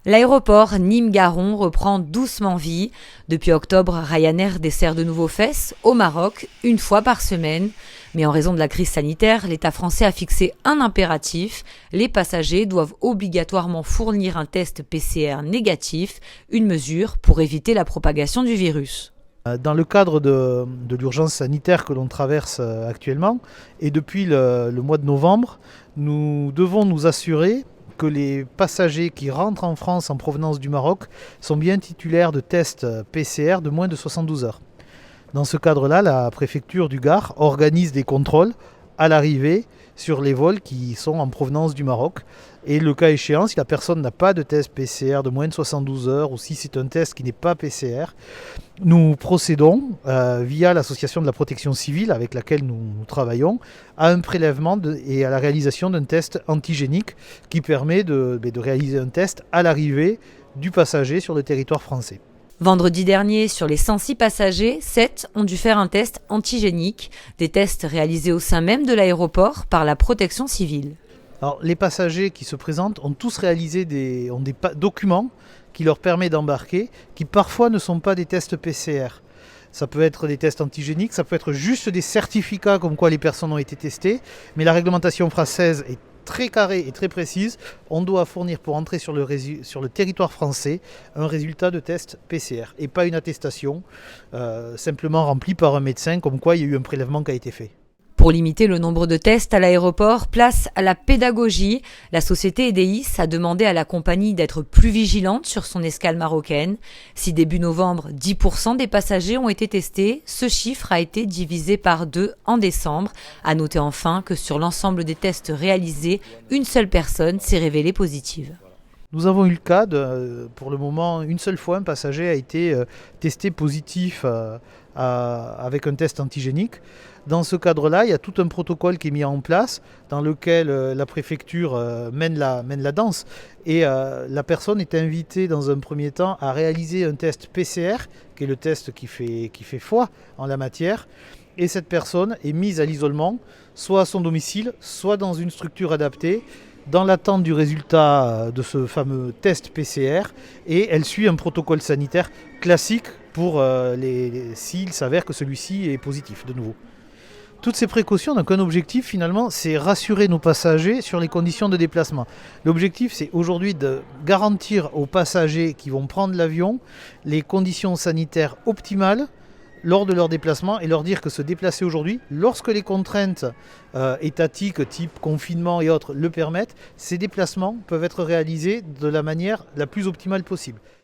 L'aéroport Nîmes-Garons reprend doucement vie. Depuis octobre, Ryanair dessert de nouveau Fès, au Maroc, une fois par semaine. Mais en raison de la crise sanitaire, l'État français a fixé un impératif. Les passagers doivent obligatoirement fournir un test PCR négatif, une mesure pour éviter la propagation du virus. Dans le cadre de l'urgence sanitaire que l'on traverse actuellement, et depuis le mois de novembre, nous devons nous assurer que les passagers qui rentrent en France en provenance du Maroc sont bien titulaires de tests PCR de moins de 72 heures. Dans ce cadre-là, la préfecture du Gard organise des contrôles à l'arrivée sur les vols qui sont en provenance du Maroc. Et le cas échéant, si la personne n'a pas de test PCR de moins de 72 heures ou si c'est un test qui n'est pas PCR, nous procédons via l'association de la protection civile avec laquelle nous travaillons à un prélèvement et à la réalisation d'un test antigénique qui permet de réaliser un test à l'arrivée du passager sur le territoire français. Vendredi dernier, sur les 106 passagers, 7 ont dû faire un test antigénique, des tests réalisés au sein même de l'aéroport par la protection civile. Alors, les passagers qui se présentent ont tous réalisé des documents qui leur permettent d'embarquer, qui parfois ne sont pas des tests PCR. Ça peut être des tests antigéniques, ça peut être juste des certificats comme quoi les personnes ont été testées, mais la réglementation française est très carrée et très précise. On doit fournir pour entrer sur le territoire français un résultat de test PCR et pas une attestation simplement remplie par un médecin comme quoi il y a eu un prélèvement qui a été fait. Pour limiter le nombre de tests à l'aéroport, place à la pédagogie. La société Edeis a demandé à la compagnie d'être plus vigilante sur son escale marocaine. Si début novembre, 10% des passagers ont été testés, ce chiffre a été divisé par 2 en décembre. À noter enfin que sur l'ensemble des tests réalisés, une seule personne s'est révélée positive. Nous avons eu le cas pour le moment, une seule fois, un passager a été testé positif avec un test antigénique. Dans ce cadre-là, il y a tout un protocole qui est mis en place dans lequel la préfecture mène la danse et la personne est invitée dans un premier temps à réaliser un test PCR, qui est le test qui fait foi en la matière. Et cette personne est mise à l'isolement, soit à son domicile, soit dans une structure adaptée, dans l'attente du résultat de ce fameux test PCR, et elle suit un protocole sanitaire classique pour s'il s'avère que celui-ci est positif de nouveau. Toutes ces précautions n'ont qu'un objectif finalement, c'est rassurer nos passagers sur les conditions de déplacement. L'objectif, c'est aujourd'hui de garantir aux passagers qui vont prendre l'avion les conditions sanitaires optimales lors de leur déplacement et leur dire que se déplacer aujourd'hui, lorsque les contraintes étatiques type confinement et autres le permettent, ces déplacements peuvent être réalisés de la manière la plus optimale possible.